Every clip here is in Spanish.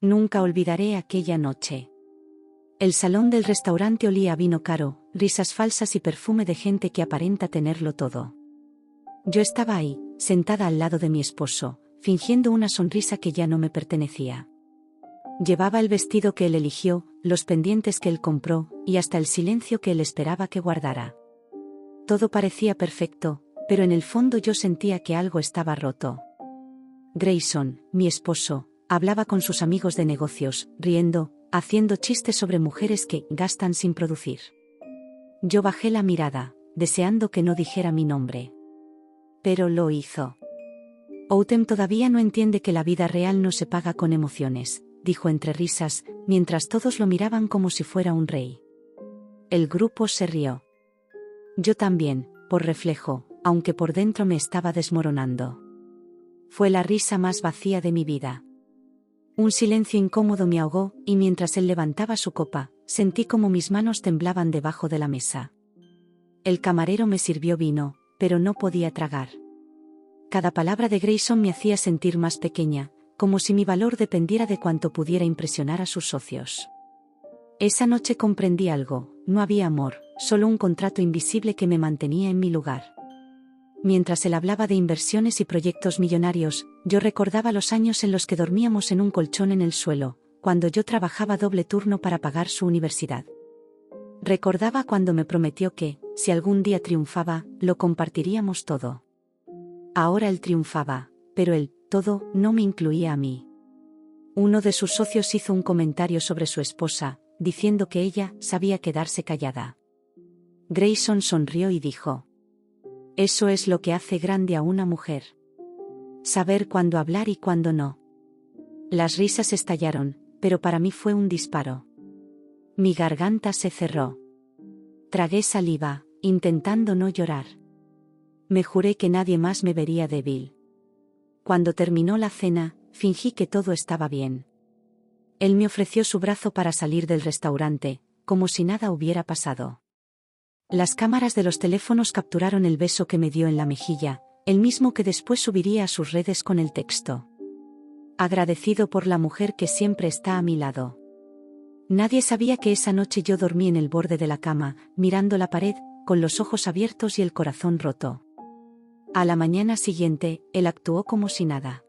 Nunca olvidaré aquella noche. El salón del restaurante olía a vino caro, risas falsas y perfume de gente que aparenta tenerlo todo. Yo estaba ahí, sentada al lado de mi esposo, fingiendo una sonrisa que ya no me pertenecía. Llevaba el vestido que él eligió, los pendientes que él compró, y hasta el silencio que él esperaba que guardara. Todo parecía perfecto, pero en el fondo yo sentía que algo estaba roto. Grayson, mi esposo, hablaba con sus amigos de negocios, riendo, haciendo chistes sobre mujeres que gastan sin producir. Yo bajé la mirada, deseando que no dijera mi nombre. Pero lo hizo. Autumn todavía no entiende que la vida real no se paga con emociones, dijo entre risas, mientras todos lo miraban como si fuera un rey. El grupo se rió. Yo también, por reflejo, aunque por dentro me estaba desmoronando. Fue la risa más vacía de mi vida. Un silencio incómodo me ahogó, y mientras él levantaba su copa, sentí como mis manos temblaban debajo de la mesa. El camarero me sirvió vino, pero no podía tragar. Cada palabra de Grayson me hacía sentir más pequeña, como si mi valor dependiera de cuánto pudiera impresionar a sus socios. Esa noche comprendí algo: no había amor, solo un contrato invisible que me mantenía en mi lugar. Mientras él hablaba de inversiones y proyectos millonarios, yo recordaba los años en los que dormíamos en un colchón en el suelo, cuando yo trabajaba doble turno para pagar su universidad. Recordaba cuando me prometió que, si algún día triunfaba, lo compartiríamos todo. Ahora él triunfaba, pero el todo no me incluía a mí. Uno de sus socios hizo un comentario sobre su esposa, diciendo que ella sabía quedarse callada. Grayson sonrió y dijo: «Eso es lo que hace grande a una mujer. Saber cuándo hablar y cuándo no». Las risas estallaron, pero para mí fue un disparo. Mi garganta se cerró. Tragué saliva, intentando no llorar. Me juré que nadie más me vería débil. Cuando terminó la cena, fingí que todo estaba bien. Él me ofreció su brazo para salir del restaurante, como si nada hubiera pasado. Las cámaras de los teléfonos capturaron el beso que me dio en la mejilla, el mismo que después subiría a sus redes con el texto: «Agradecido por la mujer que siempre está a mi lado». Nadie sabía que esa noche yo dormí en el borde de la cama, mirando la pared, con los ojos abiertos y el corazón roto. A la mañana siguiente, él actuó como si nada.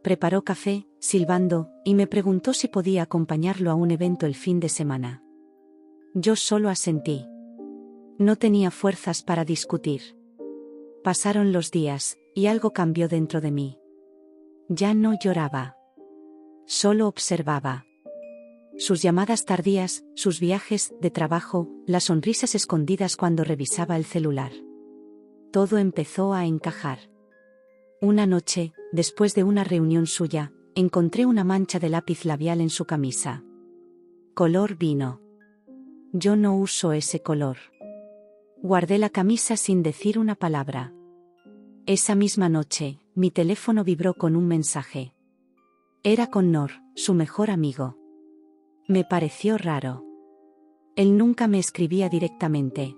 Preparó café, silbando, y me preguntó si podía acompañarlo a un evento el fin de semana. Yo solo asentí. No tenía fuerzas para discutir. Pasaron los días, y algo cambió dentro de mí. Ya no lloraba. Solo observaba. Sus llamadas tardías, sus viajes de trabajo, las sonrisas escondidas cuando revisaba el celular. Todo empezó a encajar. Una noche, después de una reunión suya, encontré una mancha de lápiz labial en su camisa. Color vino. Yo no uso ese color. Guardé la camisa sin decir una palabra. Esa misma noche, mi teléfono vibró con un mensaje. Era Connor, su mejor amigo. Me pareció raro. Él nunca me escribía directamente.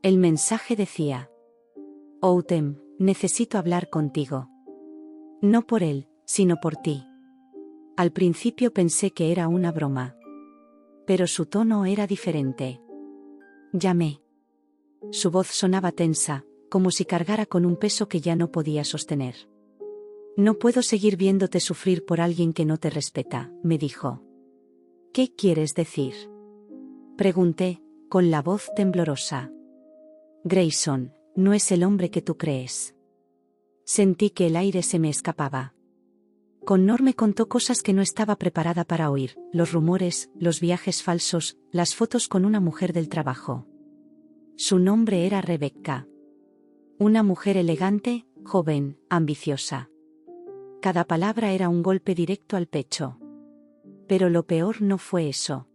El mensaje decía: «Autumn, necesito hablar contigo». No por él, sino por ti. Al principio pensé que era una broma. Pero su tono era diferente. Llamé. Su voz sonaba tensa, como si cargara con un peso que ya no podía sostener. «No puedo seguir viéndote sufrir por alguien que no te respeta», me dijo. «¿Qué quieres decir?», pregunté, con la voz temblorosa. «Grayson, no es el hombre que tú crees». Sentí que el aire se me escapaba. Connor me contó cosas que no estaba preparada para oír: los rumores, los viajes falsos, las fotos con una mujer del trabajo. Su nombre era Rebecca. Una mujer elegante, joven, ambiciosa. Cada palabra era un golpe directo al pecho. Pero lo peor no fue eso.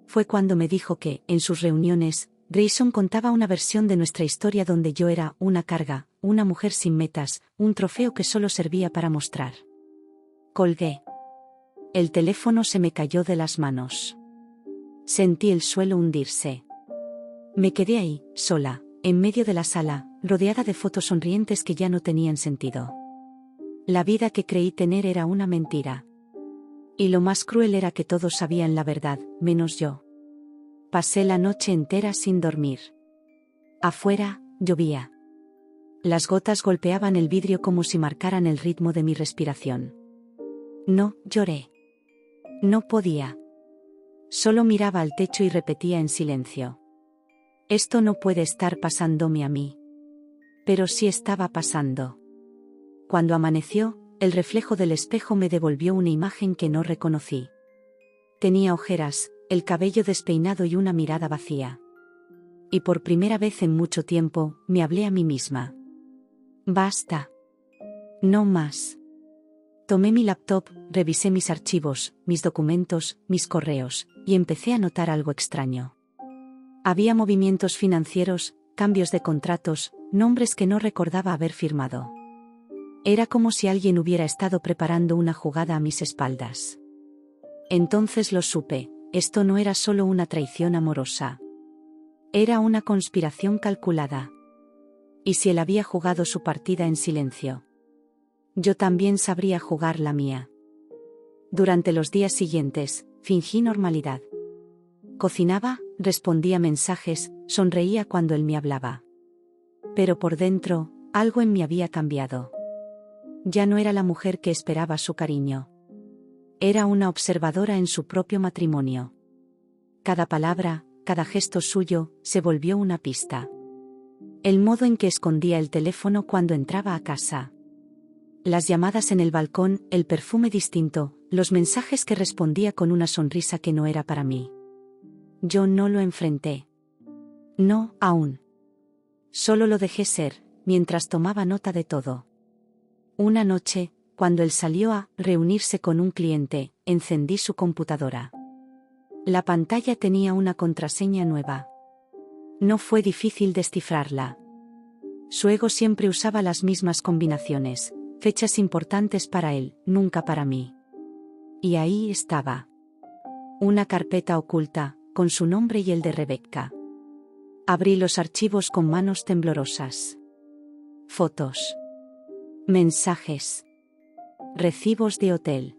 Fue cuando me dijo que, en sus reuniones, Grayson contaba una versión de nuestra historia donde yo era una carga, una mujer sin metas, un trofeo que solo servía para mostrar. Colgué. El teléfono se me cayó de las manos. Sentí el suelo hundirse. Me quedé ahí, sola, en medio de la sala, rodeada de fotos sonrientes que ya no tenían sentido. La vida que creí tener era una mentira. Y lo más cruel era que todos sabían la verdad, menos yo. Pasé la noche entera sin dormir. Afuera, llovía. Las gotas golpeaban el vidrio como si marcaran el ritmo de mi respiración. No, lloré. No podía. Solo miraba al techo y repetía en silencio. Esto no puede estar pasándome a mí. Pero sí estaba pasando. Cuando amaneció, el reflejo del espejo me devolvió una imagen que no reconocí. Tenía ojeras, el cabello despeinado y una mirada vacía. Y por primera vez en mucho tiempo, me hablé a mí misma. Basta. No más. Tomé mi laptop, revisé mis archivos, mis documentos, mis correos, y empecé a notar algo extraño. Había movimientos financieros, cambios de contratos, nombres que no recordaba haber firmado. Era como si alguien hubiera estado preparando una jugada a mis espaldas. Entonces lo supe, esto no era solo una traición amorosa. Era una conspiración calculada. ¿Y si él había jugado su partida en silencio? Yo también sabría jugar la mía. Durante los días siguientes, fingí normalidad. Cocinaba, respondía mensajes, sonreía cuando él me hablaba. Pero por dentro, algo en mí había cambiado. Ya no era la mujer que esperaba su cariño. Era una observadora en su propio matrimonio. Cada palabra, cada gesto suyo, se volvió una pista. El modo en que escondía el teléfono cuando entraba a casa. Las llamadas en el balcón, el perfume distinto, los mensajes que respondía con una sonrisa que no era para mí. Yo no lo enfrenté. No, aún. Solo lo dejé ser, mientras tomaba nota de todo. Una noche, cuando él salió a reunirse con un cliente, encendí su computadora. La pantalla tenía una contraseña nueva. No fue difícil descifrarla. Su ego siempre usaba las mismas combinaciones, fechas importantes para él, nunca para mí. Y ahí estaba. Una carpeta oculta, con su nombre y el de Rebecca. Abrí los archivos con manos temblorosas. Fotos. Mensajes. Recibos de hotel.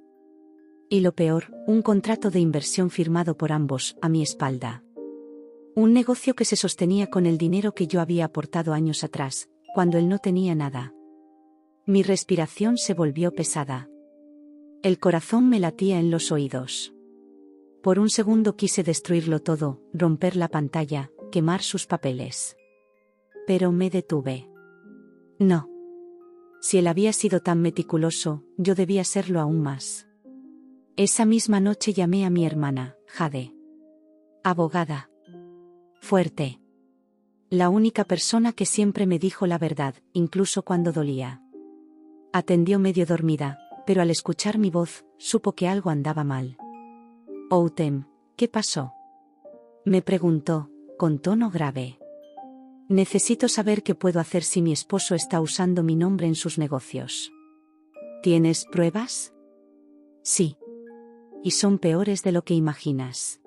Y lo peor, un contrato de inversión firmado por ambos, a mi espalda. Un negocio que se sostenía con el dinero que yo había aportado años atrás, cuando él no tenía nada. Mi respiración se volvió pesada. El corazón me latía en los oídos. Por un segundo quise destruirlo todo, romper la pantalla, quemar sus papeles. Pero me detuve. No. Si él había sido tan meticuloso, yo debía serlo aún más. Esa misma noche llamé a mi hermana, Jade. Abogada. Fuerte. La única persona que siempre me dijo la verdad, incluso cuando dolía. Atendió medio dormida, pero al escuchar mi voz, supo que algo andaba mal. Outem, ¿qué pasó? Me preguntó, con tono grave. Necesito saber qué puedo hacer si mi esposo está usando mi nombre en sus negocios. ¿Tienes pruebas? Sí. Y son peores de lo que imaginas.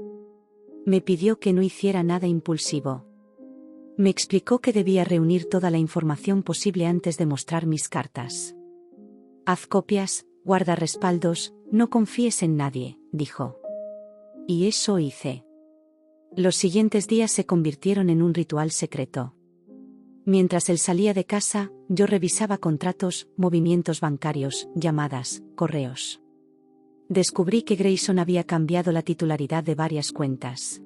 Me pidió que no hiciera nada impulsivo. Me explicó que debía reunir toda la información posible antes de mostrar mis cartas. Haz copias, guarda respaldos, no confíes en nadie, dijo. Y eso hice. Los siguientes días se convirtieron en un ritual secreto. Mientras él salía de casa, yo revisaba contratos, movimientos bancarios, llamadas, correos. Descubrí que Grayson había cambiado la titularidad de varias cuentas.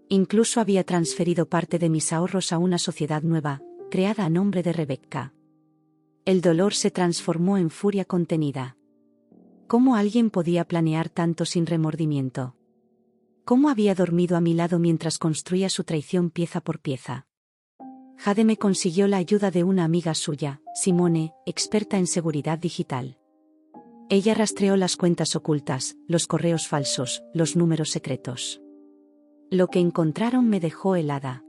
Incluso había transferido parte de mis ahorros a una sociedad nueva, creada a nombre de Rebecca. El dolor se transformó en furia contenida. ¿Cómo alguien podía planear tanto sin remordimiento? ¿Cómo había dormido a mi lado mientras construía su traición pieza por pieza? Jade me consiguió la ayuda de una amiga suya, Simone, experta en seguridad digital. Ella rastreó las cuentas ocultas, los correos falsos, los números secretos. Lo que encontraron me dejó helada.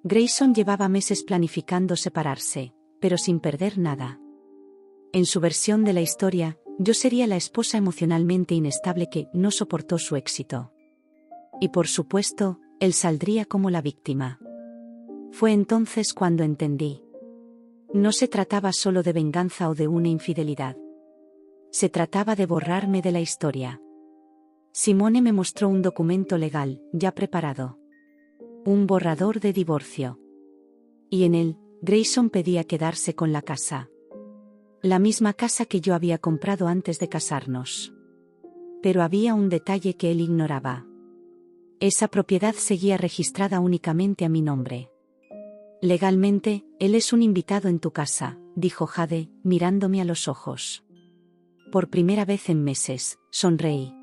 Grayson llevaba meses planificando separarse, pero sin perder nada. En su versión de la historia, yo sería la esposa emocionalmente inestable que no soportó su éxito. Y por supuesto, él saldría como la víctima. Fue entonces cuando entendí. No se trataba solo de venganza o de una infidelidad. Se trataba de borrarme de la historia. Simone me mostró un documento legal, ya preparado. Un borrador de divorcio. Y en él, Grayson pedía quedarse con la casa. La misma casa que yo había comprado antes de casarnos. Pero había un detalle que él ignoraba. Esa propiedad seguía registrada únicamente a mi nombre. Legalmente, él es un invitado en tu casa, dijo Jade, mirándome a los ojos. Por primera vez en meses, sonreí.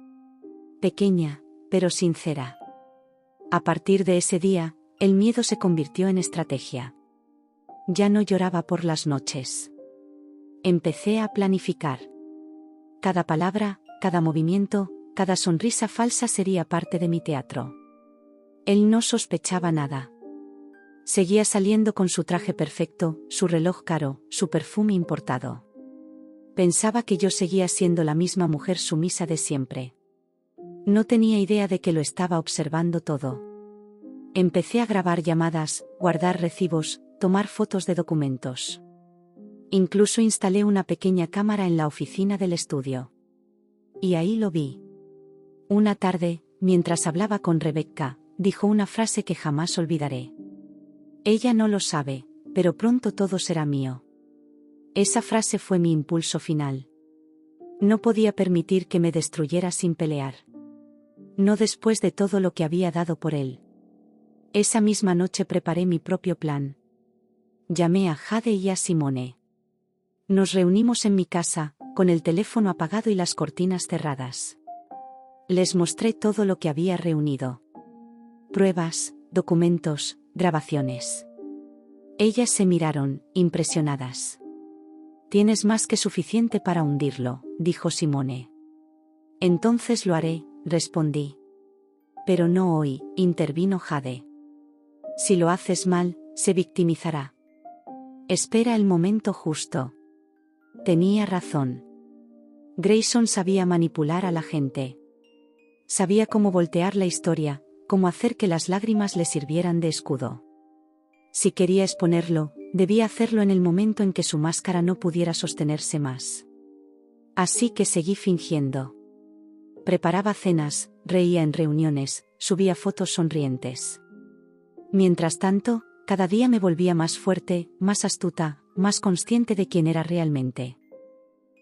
Pequeña, pero sincera. A partir de ese día, el miedo se convirtió en estrategia. Ya no lloraba por las noches. Empecé a planificar. Cada palabra, cada movimiento, cada sonrisa falsa sería parte de mi teatro. Él no sospechaba nada. Seguía saliendo con su traje perfecto, su reloj caro, su perfume importado. Pensaba que yo seguía siendo la misma mujer sumisa de siempre. No tenía idea de que lo estaba observando todo. Empecé a grabar llamadas, guardar recibos, tomar fotos de documentos. Incluso instalé una pequeña cámara en la oficina del estudio. Y ahí lo vi. Una tarde, mientras hablaba con Rebecca, dijo una frase que jamás olvidaré. Ella no lo sabe, pero pronto todo será mío. Esa frase fue mi impulso final. No podía permitir que me destruyera sin pelear. No después de todo lo que había dado por él. Esa misma noche preparé mi propio plan. Llamé a Jade y a Simone. Nos reunimos en mi casa, con el teléfono apagado y las cortinas cerradas. Les mostré todo lo que había reunido. Pruebas, documentos, grabaciones. Ellas se miraron, impresionadas. Tienes más que suficiente para hundirlo, dijo Simone. Entonces lo haré, respondí. Pero no hoy, intervino Jade. Si lo haces mal, se victimizará. Espera el momento justo. Tenía razón. Grayson sabía manipular a la gente. Sabía cómo voltear la historia, cómo hacer que las lágrimas le sirvieran de escudo. Si quería exponerlo, debía hacerlo en el momento en que su máscara no pudiera sostenerse más. Así que seguí fingiendo. Preparaba cenas, reía en reuniones, subía fotos sonrientes. Mientras tanto, cada día me volvía más fuerte, más astuta, más consciente de quién era realmente.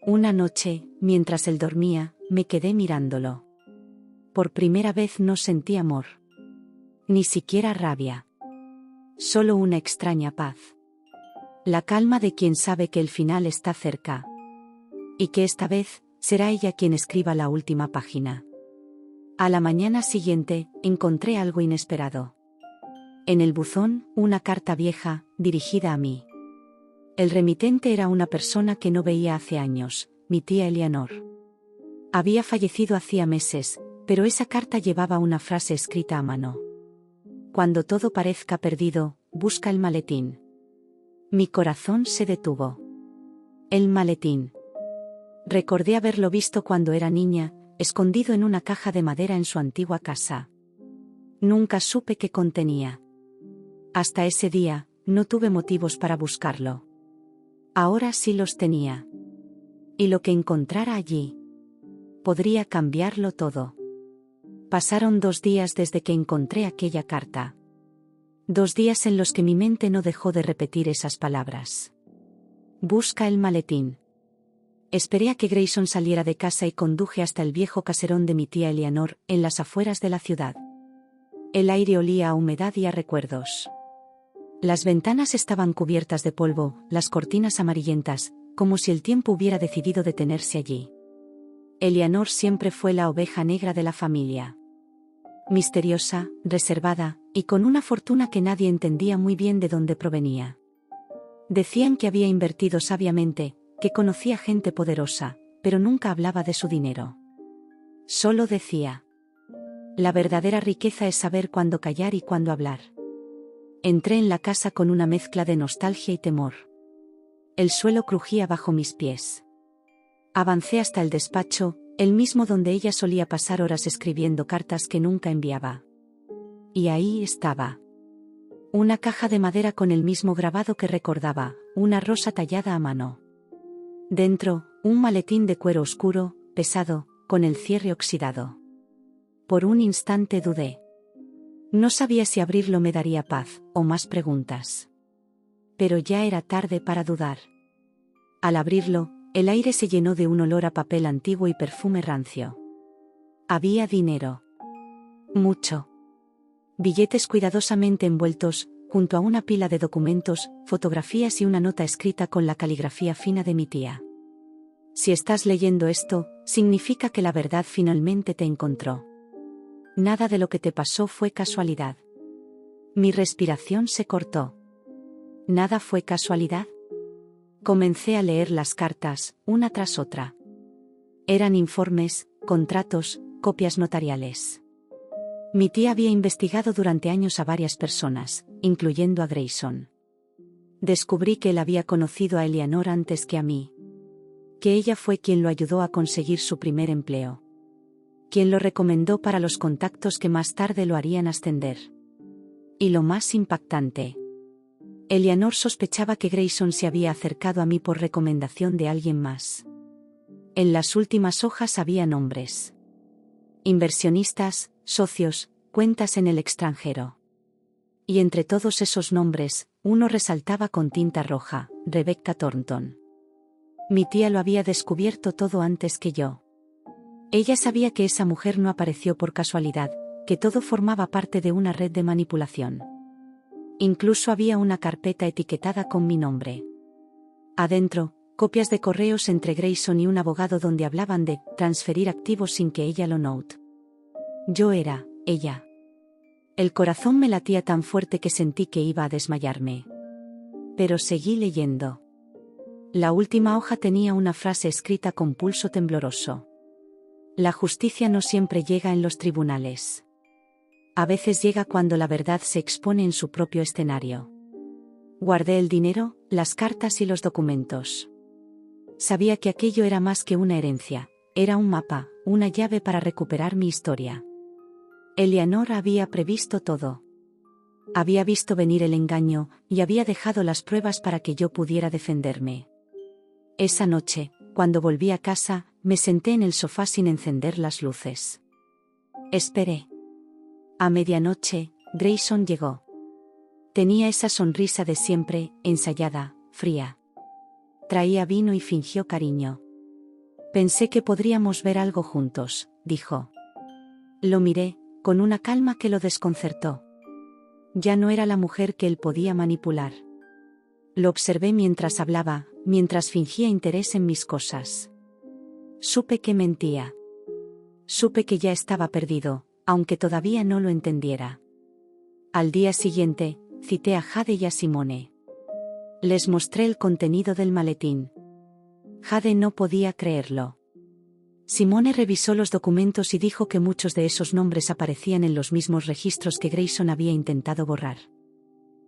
Una noche, mientras él dormía, me quedé mirándolo. Por primera vez no sentí amor. Ni siquiera rabia. Solo una extraña paz. La calma de quien sabe que el final está cerca. Y que esta vez, será ella quien escriba la última página. A la mañana siguiente, encontré algo inesperado. En el buzón, una carta vieja, dirigida a mí. El remitente era una persona que no veía hace años, mi tía Eleanor. Había fallecido hacía meses, pero esa carta llevaba una frase escrita a mano. Cuando todo parezca perdido, busca el maletín. Mi corazón se detuvo. El maletín. Recordé haberlo visto cuando era niña, escondido en una caja de madera en su antigua casa. Nunca supe qué contenía. Hasta ese día, no tuve motivos para buscarlo. Ahora sí los tenía. Y lo que encontrara allí podría cambiarlo todo. Pasaron 2 días desde que encontré aquella carta. 2 días en los que mi mente no dejó de repetir esas palabras. Busca el maletín. Esperé a que Grayson saliera de casa y conduje hasta el viejo caserón de mi tía Eleanor, en las afueras de la ciudad. El aire olía a humedad y a recuerdos. Las ventanas estaban cubiertas de polvo, las cortinas amarillentas, como si el tiempo hubiera decidido detenerse allí. Eleanor siempre fue la oveja negra de la familia. Misteriosa, reservada, y con una fortuna que nadie entendía muy bien de dónde provenía. Decían que había invertido sabiamente, que conocía gente poderosa, pero nunca hablaba de su dinero. Solo decía: la verdadera riqueza es saber cuándo callar y cuándo hablar. Entré en la casa con una mezcla de nostalgia y temor. El suelo crujía bajo mis pies. Avancé hasta el despacho, el mismo donde ella solía pasar horas escribiendo cartas que nunca enviaba. Y ahí estaba. Una caja de madera con el mismo grabado que recordaba, una rosa tallada a mano. Dentro, un maletín de cuero oscuro, pesado, con el cierre oxidado. Por un instante dudé. No sabía si abrirlo me daría paz, o más preguntas. Pero ya era tarde para dudar. Al abrirlo, el aire se llenó de un olor a papel antiguo y perfume rancio. Había dinero. Mucho. Billetes cuidadosamente envueltos, junto a una pila de documentos, fotografías y una nota escrita con la caligrafía fina de mi tía. Si estás leyendo esto, significa que la verdad finalmente te encontró. Nada de lo que te pasó fue casualidad. Mi respiración se cortó. ¿Nada fue casualidad? Comencé a leer las cartas, una tras otra. Eran informes, contratos, copias notariales. Mi tía había investigado durante años a varias personas, incluyendo a Grayson. Descubrí que él había conocido a Eleanor antes que a mí. Que ella fue quien lo ayudó a conseguir su primer empleo. Quien lo recomendó para los contactos que más tarde lo harían ascender. Y lo más impactante. Eleanor sospechaba que Grayson se había acercado a mí por recomendación de alguien más. En las últimas hojas había nombres. Inversionistas, socios, cuentas en el extranjero. Y entre todos esos nombres, uno resaltaba con tinta roja: Rebecca Thornton. Mi tía lo había descubierto todo antes que yo. Ella sabía que esa mujer no apareció por casualidad, que todo formaba parte de una red de manipulación. Incluso había una carpeta etiquetada con mi nombre. Adentro, copias de correos entre Grayson y un abogado donde hablaban de transferir activos sin que ella lo note. Yo era ella. El corazón me latía tan fuerte que sentí que iba a desmayarme. Pero seguí leyendo. La última hoja tenía una frase escrita con pulso tembloroso. La justicia no siempre llega en los tribunales. A veces llega cuando la verdad se expone en su propio escenario. Guardé el dinero, las cartas y los documentos. Sabía que aquello era más que una herencia, era un mapa, una llave para recuperar mi historia. Eleanor había previsto todo. Había visto venir el engaño, y había dejado las pruebas para que yo pudiera defenderme. Esa noche, cuando volví a casa, me senté en el sofá sin encender las luces. Esperé. A medianoche, Grayson llegó. Tenía esa sonrisa de siempre, ensayada, fría. Traía vino y fingió cariño. Pensé que podríamos ver algo juntos, dijo. Lo miré, con una calma que lo desconcertó. Ya no era la mujer que él podía manipular. Lo observé mientras hablaba, mientras fingía interés en mis cosas. Supe que mentía. Supe que ya estaba perdido, aunque todavía no lo entendiera. Al día siguiente, cité a Jade y a Simone. Les mostré el contenido del maletín. Jade no podía creerlo. Simone revisó los documentos y dijo que muchos de esos nombres aparecían en los mismos registros que Grayson había intentado borrar.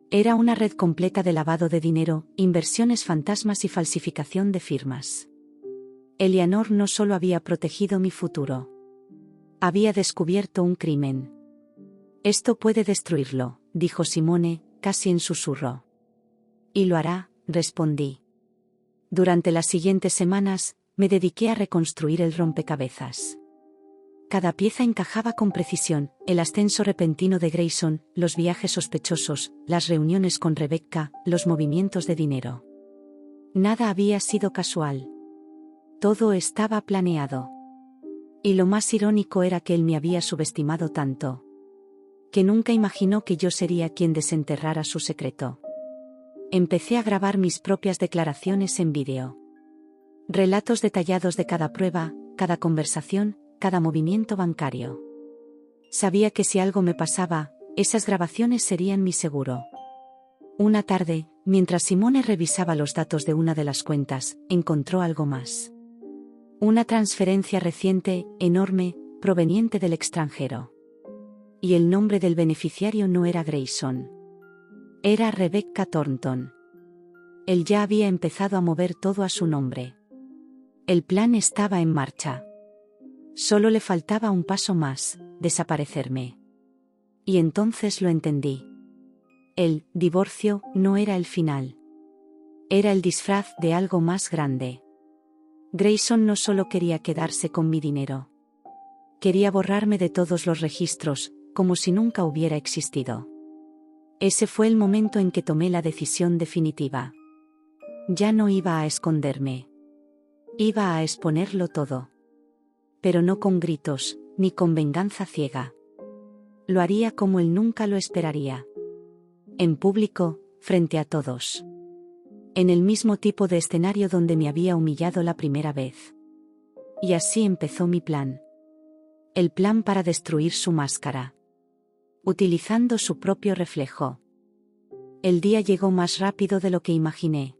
Era una red completa de lavado de dinero, inversiones fantasmas y falsificación de firmas. Eleanor no solo había protegido mi futuro. Había descubierto un crimen. Esto puede destruirlo, dijo Simone, casi en susurro. Y lo hará, respondí. Durante las siguientes semanas, me dediqué a reconstruir el rompecabezas. Cada pieza encajaba con precisión: el ascenso repentino de Grayson, los viajes sospechosos, las reuniones con Rebecca, los movimientos de dinero. Nada había sido casual. Todo estaba planeado. Y lo más irónico era que él me había subestimado tanto. Que nunca imaginó que yo sería quien desenterrara su secreto. Empecé a grabar mis propias declaraciones en vídeo. Relatos detallados de cada prueba, cada conversación, cada movimiento bancario. Sabía que si algo me pasaba, esas grabaciones serían mi seguro. Una tarde, mientras Simone revisaba los datos de una de las cuentas, encontró algo más. Una transferencia reciente, enorme, proveniente del extranjero. Y el nombre del beneficiario no era Grayson. Era Rebecca Thornton. Él ya había empezado a mover todo a su nombre. El plan estaba en marcha. Solo le faltaba un paso más: desaparecerme. Y entonces lo entendí. El divorcio no era el final. Era el disfraz de algo más grande. Grayson no solo quería quedarse con mi dinero. Quería borrarme de todos los registros, como si nunca hubiera existido. Ese fue el momento en que tomé la decisión definitiva. Ya no iba a esconderme. Iba a exponerlo todo. Pero no con gritos, ni con venganza ciega. Lo haría como él nunca lo esperaría. En público, frente a todos. En el mismo tipo de escenario donde me había humillado la primera vez. Y así empezó mi plan. El plan para destruir su máscara. Utilizando su propio reflejo. El día llegó más rápido de lo que imaginé.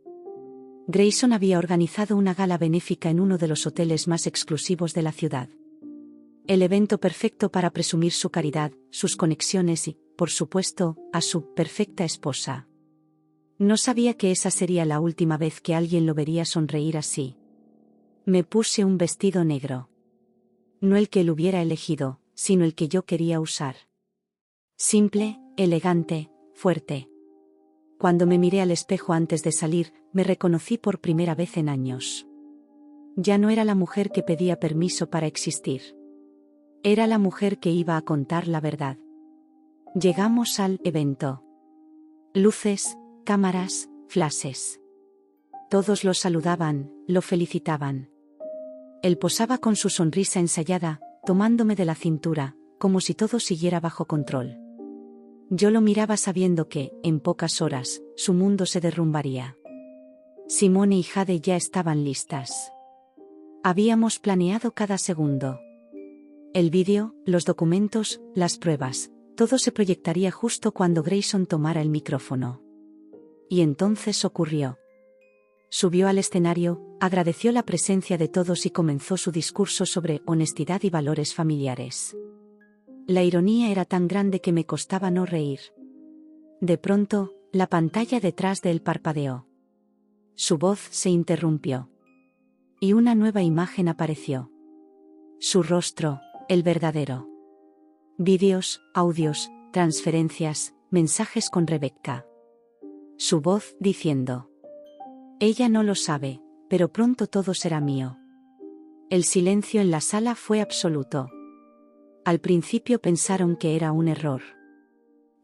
Grayson había organizado una gala benéfica en uno de los hoteles más exclusivos de la ciudad. El evento perfecto para presumir su caridad, sus conexiones y, por supuesto, a su perfecta esposa. No sabía que esa sería la última vez que alguien lo vería sonreír así. Me puse un vestido negro. No el que él hubiera elegido, sino el que yo quería usar. Simple, elegante, fuerte. Cuando me miré al espejo antes de salir, me reconocí por primera vez en años. Ya no era la mujer que pedía permiso para existir. Era la mujer que iba a contar la verdad. Llegamos al evento. Luces, cámaras, flashes. Todos lo saludaban, lo felicitaban. Él posaba con su sonrisa ensayada, tomándome de la cintura, como si todo siguiera bajo control. Yo lo miraba sabiendo que, en pocas horas, su mundo se derrumbaría. Simone y Jade ya estaban listas. Habíamos planeado cada segundo. El vídeo, los documentos, las pruebas, todo se proyectaría justo cuando Grayson tomara el micrófono. Y entonces ocurrió. Subió al escenario, agradeció la presencia de todos y comenzó su discurso sobre honestidad y valores familiares. La ironía era tan grande que me costaba no reír. De pronto, la pantalla detrás de él parpadeó. Su voz se interrumpió. Y una nueva imagen apareció. Su rostro, el verdadero. Vídeos, audios, transferencias, mensajes con Rebecca. Su voz diciendo: ella no lo sabe, pero pronto todo será mío. El silencio en la sala fue absoluto. Al principio pensaron que era un error.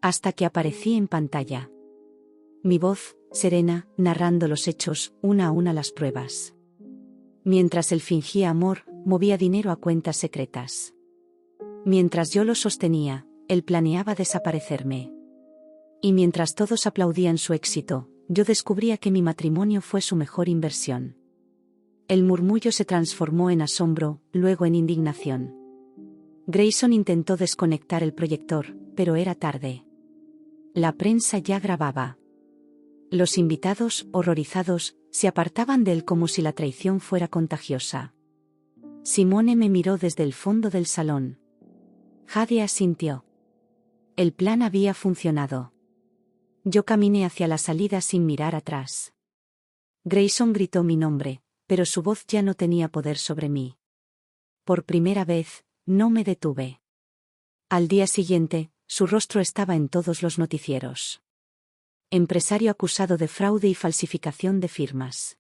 Hasta que aparecí en pantalla. Mi voz, serena, narrando los hechos, una a una las pruebas. Mientras él fingía amor, movía dinero a cuentas secretas. Mientras yo lo sostenía, él planeaba desaparecerme. Y mientras todos aplaudían su éxito, yo descubría que mi matrimonio fue su mejor inversión. El murmullo se transformó en asombro, luego en indignación. Grayson intentó desconectar el proyector, pero era tarde. La prensa ya grababa. Los invitados, horrorizados, se apartaban de él como si la traición fuera contagiosa. Simone me miró desde el fondo del salón. Jade asintió. El plan había funcionado. Yo caminé hacia la salida sin mirar atrás. Grayson gritó mi nombre, pero su voz ya no tenía poder sobre mí. Por primera vez, no me detuve. Al día siguiente, su rostro estaba en todos los noticieros. Empresario acusado de fraude y falsificación de firmas.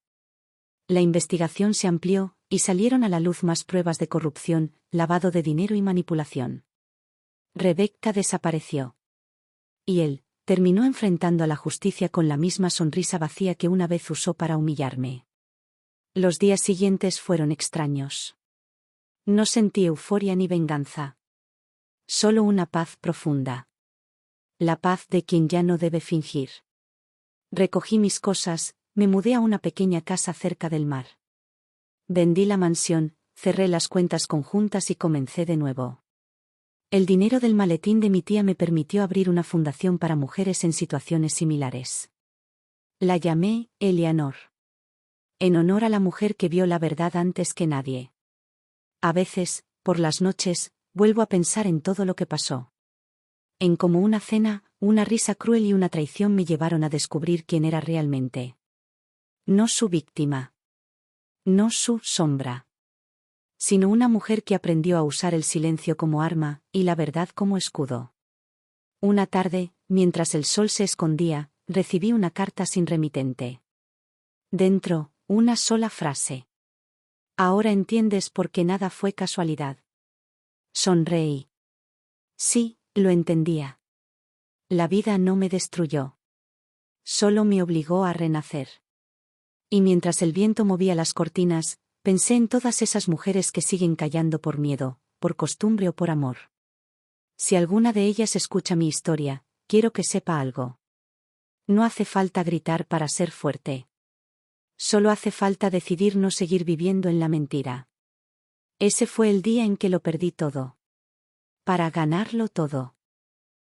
La investigación se amplió, y salieron a la luz más pruebas de corrupción, lavado de dinero y manipulación. Rebecca desapareció. Y él terminó enfrentando a la justicia con la misma sonrisa vacía que una vez usó para humillarme. Los días siguientes fueron extraños. No sentí euforia ni venganza. Solo una paz profunda. La paz de quien ya no debe fingir. Recogí mis cosas, me mudé a una pequeña casa cerca del mar. Vendí la mansión, cerré las cuentas conjuntas y comencé de nuevo. El dinero del maletín de mi tía me permitió abrir una fundación para mujeres en situaciones similares. La llamé Eleanor. En honor a la mujer que vio la verdad antes que nadie. A veces, por las noches, vuelvo a pensar en todo lo que pasó. En como una cena, una risa cruel y una traición me llevaron a descubrir quién era realmente. No su víctima. No su sombra. Sino una mujer que aprendió a usar el silencio como arma, y la verdad como escudo. Una tarde, mientras el sol se escondía, recibí una carta sin remitente. Dentro, una sola frase. Ahora entiendes por qué nada fue casualidad. Sonreí. Sí, lo entendía. La vida no me destruyó. Solo me obligó a renacer. Y mientras el viento movía las cortinas, pensé en todas esas mujeres que siguen callando por miedo, por costumbre o por amor. Si alguna de ellas escucha mi historia, quiero que sepa algo. No hace falta gritar para ser fuerte. Solo hace falta decidir no seguir viviendo en la mentira. Ese fue el día en que lo perdí todo. Para ganarlo todo.